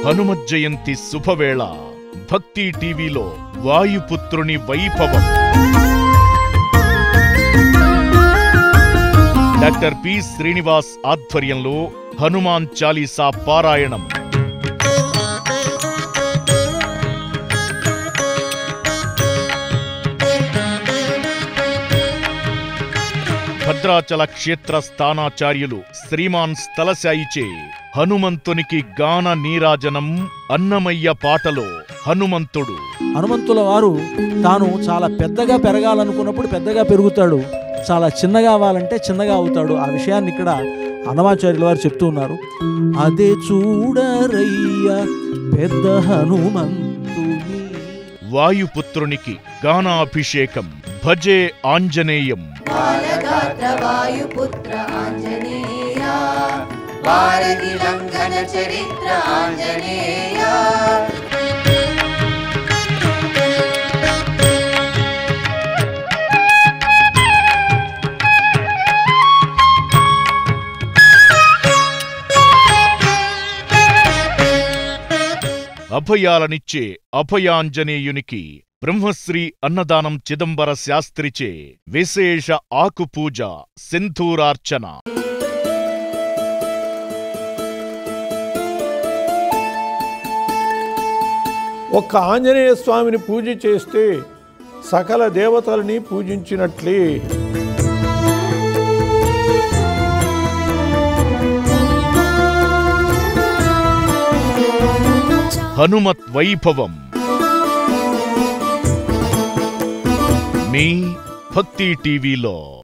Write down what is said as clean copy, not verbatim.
హనుమత్ జయంతి శుభవేళ భక్తి టీవీలో వాయుపుత్రుని వైభవం. డాక్టర్ పి శ్రీనివాస్ ఆధ్వర్యంలో హనుమాన్ చాలీసా పారాయణం. భద్రాచల క్షేత్ర స్థానాచార్యులు శ్రీమాన్ స్థలశాయిచే హనుమంతునికి గాన నీరాజనం. అన్నమయ్య పాటలో హనుమంతుల వారు తాను చాలా పెద్దగా పెరగాలనుకున్నప్పుడు పెద్దగా పెరుగుతాడు, చాలా చిన్నగా అవ్వాలంటే చిన్నగా అవుతాడు. ఆ విషయాన్ని ఇక్కడ అన్నమాచార్యుల వారు చెప్తూ ఉన్నారు. అదే చూడరయ్య పెద్ద హనుమంతుని. వాయుపుత్రునికి గానాభిషేకం. భజే ఆంజనేయం. వాయుపుత్ర ఆంజనేయ వారధి లంఘన చరిత్ర ఆంజనేయ. అభయాలనిచ్చే అభయాంజనేయునికి బ్రహ్మశ్రీ అన్నదానం చిదంబర శాస్త్రిచే విశేష ఆకుపూజ, సింధూరార్చన. ఒక్క ఆంజనేయ స్వామిని పూజ చేస్తే సకల దేవతలని పూజించినట్లే. హనుమత్ వైభవం మీ భక్తి టీవీలో.